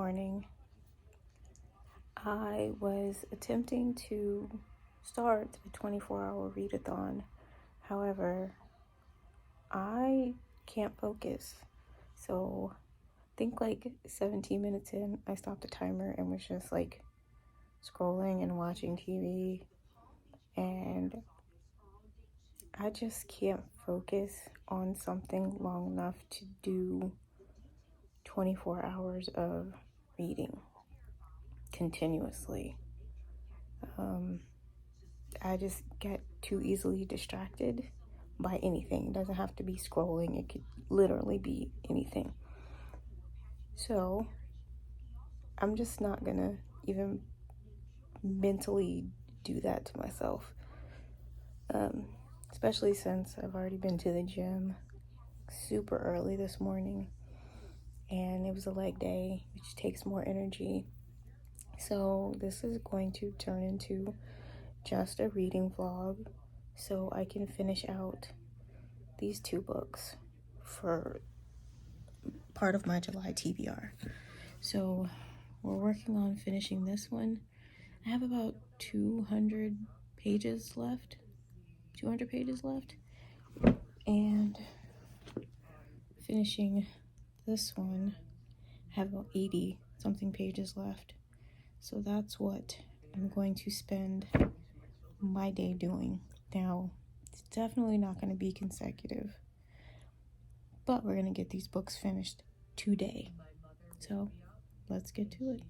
morning. I was attempting to start a 24-hour readathon. However, I can't focus. So I think like 17 minutes in, I stopped the timer and was just like scrolling and watching TV. And I just can't focus on something long enough to do 24 hours of reading continuously. I just get too easily distracted by anything. It doesn't have to be scrolling, it could literally be anything. So I'm just not gonna even mentally do that to myself. Especially since I've already been to the gym super early this morning and it was a leg day, which takes more energy. So this is going to turn into just a reading vlog so I can finish out these 2 books for part of my July TBR. So we're working on finishing this one. I have about 200 pages left. And finishing this one, I have about 80 something pages left. So that's what I'm going to spend my day doing. Now, it's definitely not going to be consecutive, but we're going to get these books finished today. So let's get to it.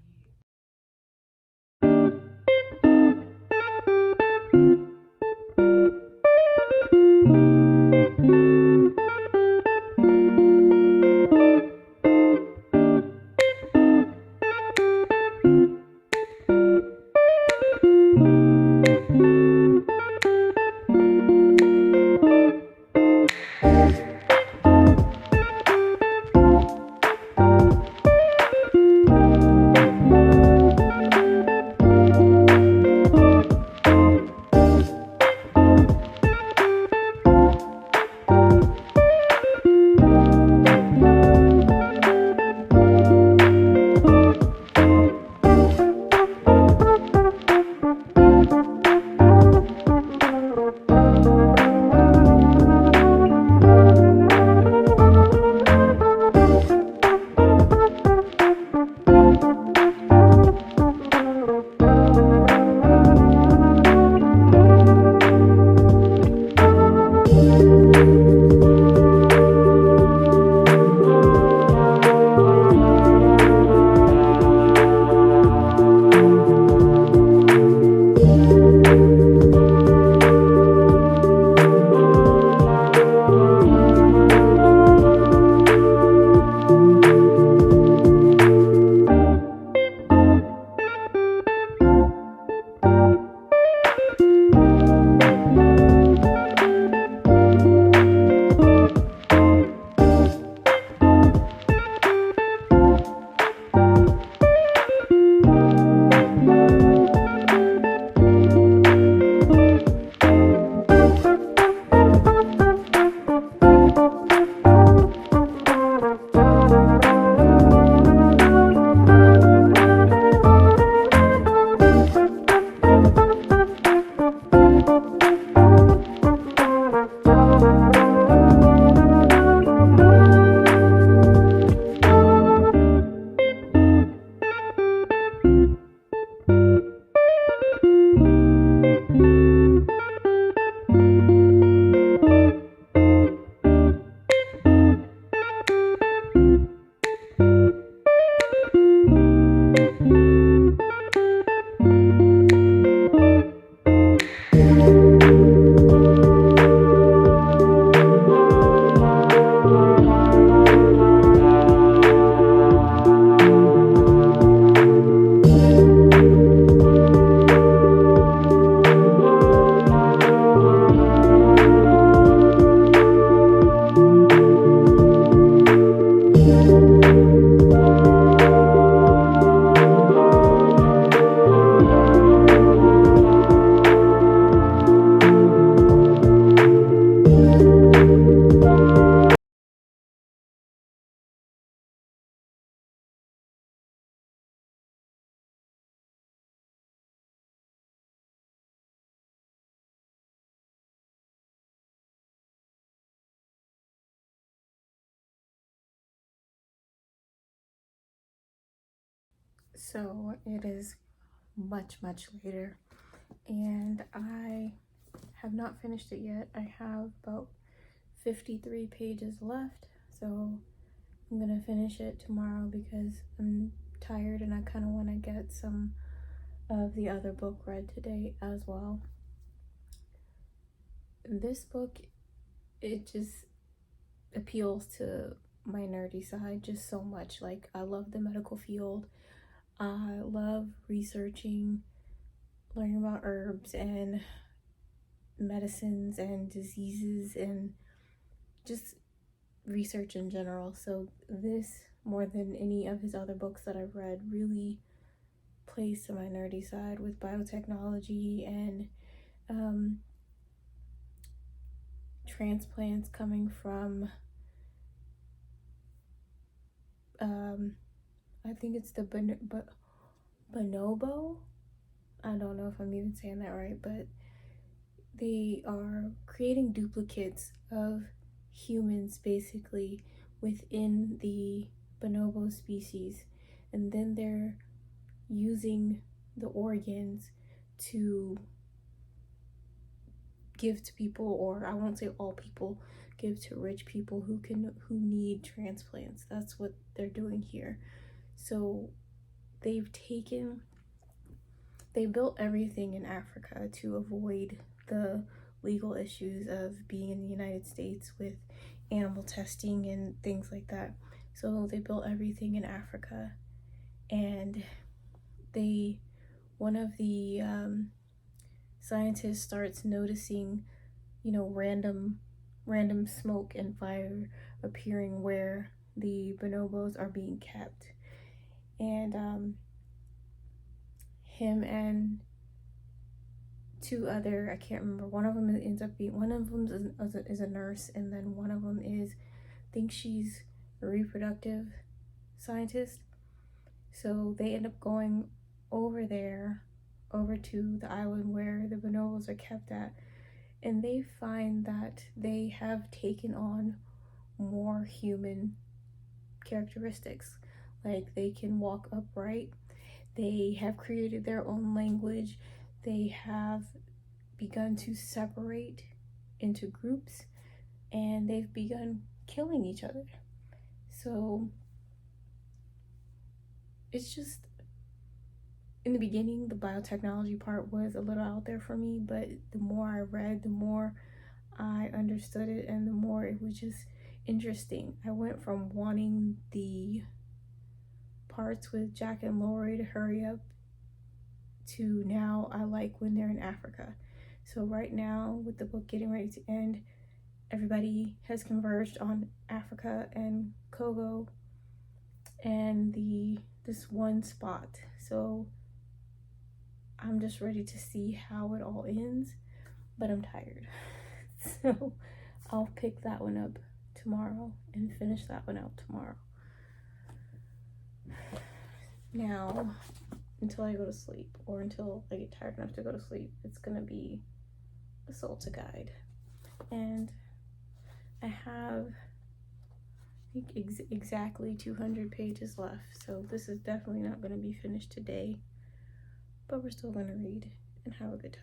So it is much later, and I have not finished it yet. I have about 53 pages left, so I'm gonna finish it tomorrow because I'm tired and I kind of want to get some of the other book read today as well. This book, it just appeals to my nerdy side just so much. Like, I love the medical field. I love researching, learning about herbs and medicines and diseases and just research in general. So this, more than any of his other books that I've read, really plays to my nerdy side with biotechnology and transplants coming from I think it's the bonobo. I don't know if I'm even saying that right, but they are creating duplicates of humans basically within the bonobo species, and then they're using the organs to give to people, or I won't say all people, give to rich people who need transplants. That's what they're doing here. So they built everything in Africa to avoid the legal issues of being in the United States with animal testing and things like that. So they built everything in Africa, and one of the scientists starts noticing, random smoke and fire appearing where the bonobos are being kept. And him and two other, I can't remember, one of them is a nurse, and then one of them I think she's a reproductive scientist. So they end up going over to the island where the bonobos are kept at, and they find that they have taken on more human characteristics. Like, they can walk upright, they have created their own language, they have begun to separate into groups, and they've begun killing each other. So it's just, in the beginning, the biotechnology part was a little out there for me, but the more I read, the more I understood it, and the more it was just interesting. I went from wanting the parts with Jack and Lori to hurry up to now I like when they're in Africa. So right now, with the book getting ready to end, everybody has converged on Africa and Congo and this one spot. So I'm just ready to see how it all ends, but I'm tired. So I'll pick that one up tomorrow and finish that one out tomorrow. Now, until I go to sleep, or until I get tired enough to go to sleep, it's gonna be a Salta Guide. And I have, I think, exactly 200 pages left, so this is definitely not gonna be finished today, but we're still gonna read and have a good time.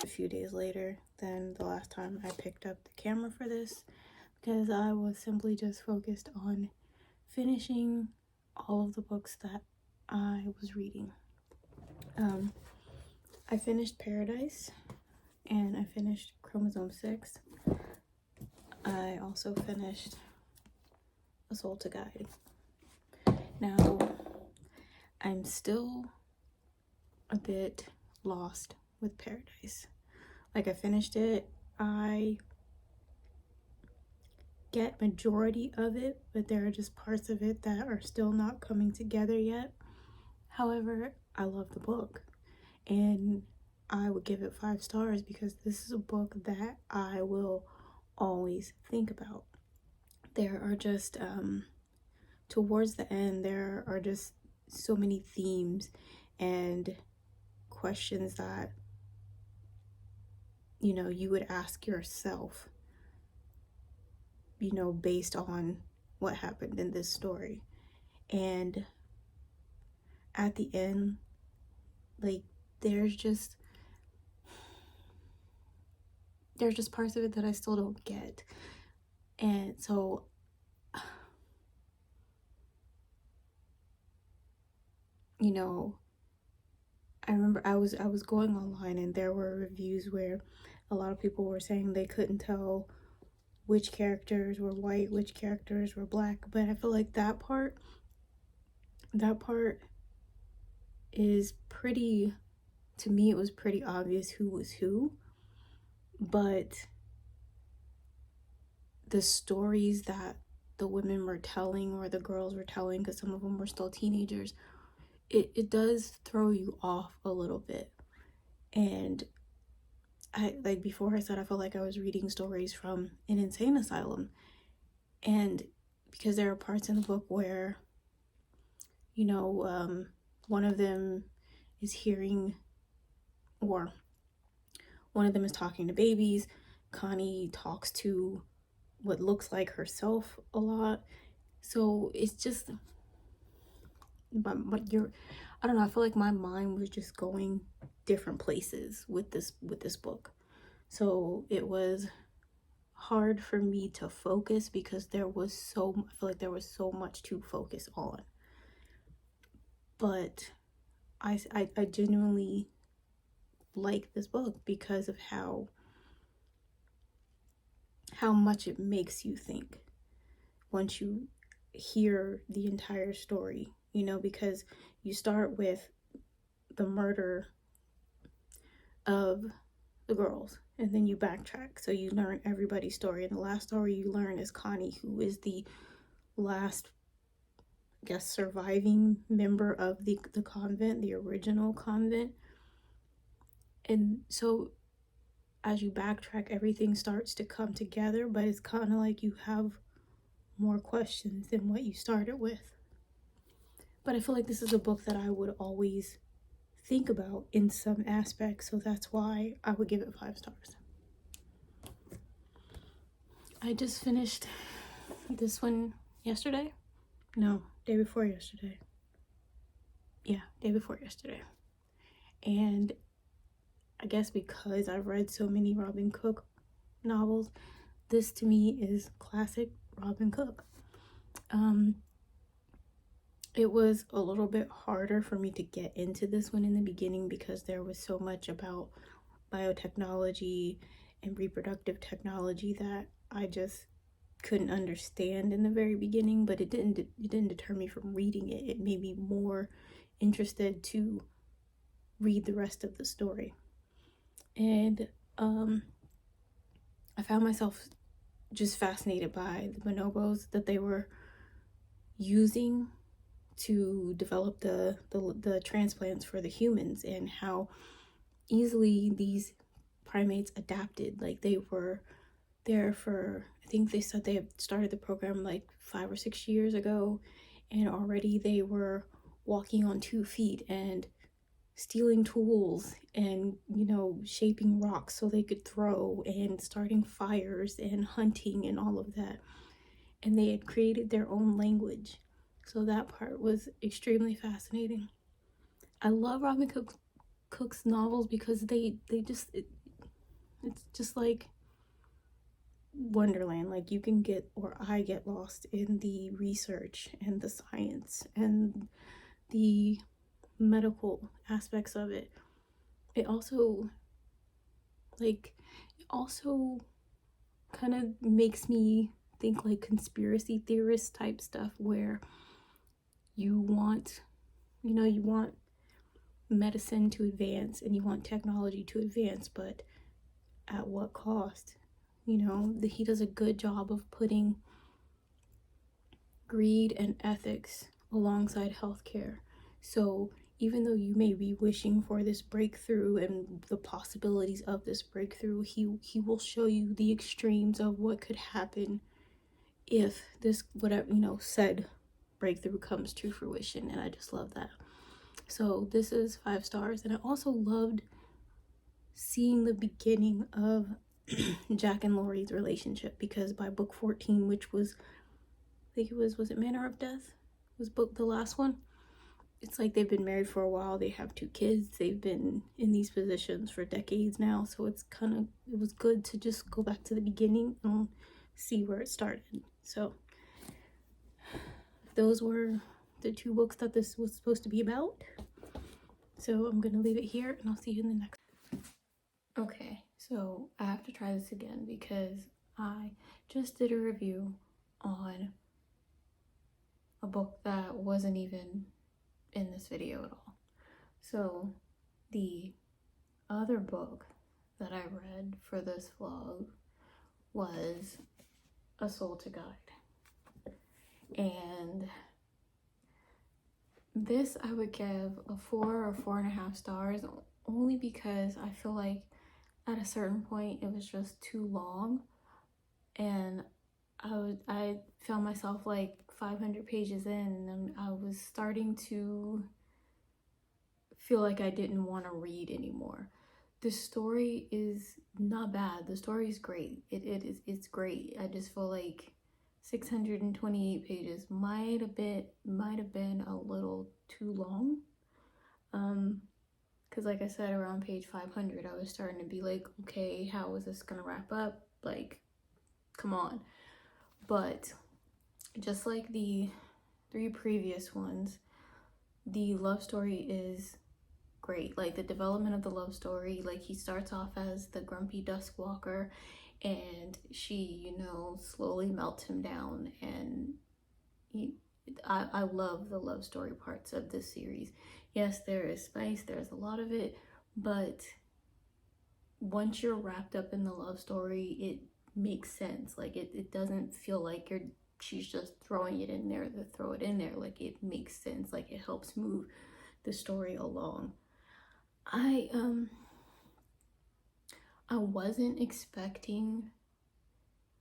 A few days later than the last time I picked up the camera for this, because I was simply just focused on finishing all of the books that I was reading. I finished Paradise and I finished Chromosome 6. I also finished A Soul to Guide. Now, I'm still a bit lost with Paradise. Like, I finished it, I get majority of it, but there are just parts of it that are still not coming together yet. However, I love the book and I would give it 5 stars because this is a book that I will always think about. There are just towards the end, there are just so many themes and questions that you would ask yourself, based on what happened in this story. And at the end, like, there's just parts of it that I still don't get. And so I remember I was going online and there were reviews where a lot of people were saying they couldn't tell which characters were white, which characters were black, but I feel like that part is pretty, to me it was pretty obvious who was who. But the stories that the women were telling, or the girls were telling, because some of them were still teenagers, it does throw you off a little bit. And like before I said, I felt like I was reading stories from an insane asylum. And because there are parts in the book where one of them is hearing, or one of them is talking to babies. Connie talks to what looks like herself a lot. So it's just, but I don't know, I feel like my mind was just going different places with this book. So it was hard for me to focus because I feel like there was so much to focus on. But I genuinely like this book because of how much it makes you think once you hear the entire story, because you start with the murder of the girls and then you backtrack, so you learn everybody's story, and the last story you learn is Connie, who is the last, I guess, surviving member of the convent, the original convent. And so as you backtrack, everything starts to come together, but it's kind of like you have more questions than what you started with. But I feel like this is a book that I would always think about in some aspects, so that's why I would give it 5 stars. I just finished this one yesterday. No, day before yesterday. Yeah, day before yesterday. And I guess because I've read so many Robin Cook novels, this to me is classic Robin Cook. It was a little bit harder for me to get into this one in the beginning because there was so much about biotechnology and reproductive technology that I just couldn't understand in the very beginning, but it didn't deter me from reading it. It made me more interested to read the rest of the story. And I found myself just fascinated by the bonobos that they were using to develop the transplants for the humans, and how easily these primates adapted. Like, they were there for, I think they said they had started the program like 5 or 6 years ago, and already they were walking on 2 feet and stealing tools and, shaping rocks so they could throw, and starting fires and hunting and all of that. And they had created their own language. So that part was extremely fascinating. I love Robin Cook's novels because it's just like Wonderland. Like, you can get, or I get lost in the research and the science and the medical aspects of it. It also kind of makes me think like conspiracy theorist type stuff, where you want medicine to advance and you want technology to advance, but at what cost? He does a good job of putting greed and ethics alongside healthcare. So even though you may be wishing for this breakthrough and the possibilities of this breakthrough, he will show you the extremes of what could happen if this, whatever, said breakthrough comes to fruition. And I just love that. So this is 5 stars. And I also loved seeing the beginning of Jack and Lori's relationship, because by book 14, which was, I think it was it Manor of Death? Was book the last one? It's like they've been married for a while. They have 2 kids. They've been in these positions for decades now. So it was good to just go back to the beginning and see where it started. So those were the 2 books that this was supposed to be about. So I'm gonna leave it here, and I'll see you in the next. Okay, so I have to try this again because I just did a review on a book that wasn't even in this video at all. So the other book that I read for this vlog was A Soul to Guide. And this I would give a 4 or 4.5 stars, only because I feel like at a certain point it was just too long, and I found myself like 500 pages in, and I was starting to feel like I didn't want to read anymore. The story is not bad. The story is great. It's great. I just feel like 628 pages might have been a little too long. Because like I said, around page 500, I was starting to be like, okay, how is this gonna wrap up? Like, come on. But just like the 3 previous ones, the love story is great. Like, the development of the love story, like, he starts off as the grumpy Duskwalker, and she, slowly melts him down, and I love the love story parts of this series. Yes, there is spice, there's a lot of it, but once you're wrapped up in the love story, it makes sense. Like, it doesn't feel like she's just throwing it in there to throw it in there. Like, it makes sense. Like, it helps move the story along. I wasn't expecting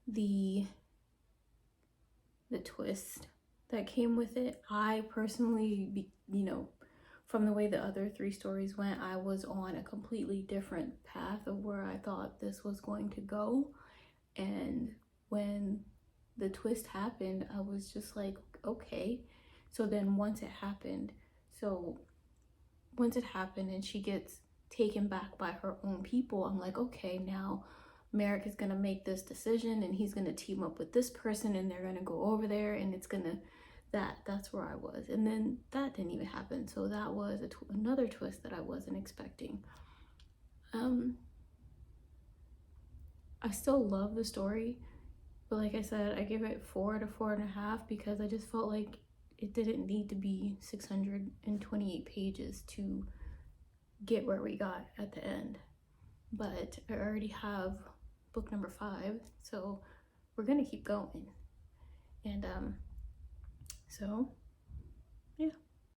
the twist that came with it. I personally, from the way the other 3 stories went, I was on a completely different path of where I thought this was going to go. And when the twist happened, I was just like, okay. So then once it happened and she gets taken back by her own people, I'm like, okay, now Merrick is gonna make this decision, and he's gonna team up with this person, and they're gonna go over there, and it's gonna, that's where I was. And then that didn't even happen. So that was another twist that I wasn't expecting. I still love the story, but like I said, I give it 4 to 4.5 because I just felt like it didn't need to be 628 pages to get where we got at the end. But I already have book number 5, so we're gonna keep going. And so Yeah.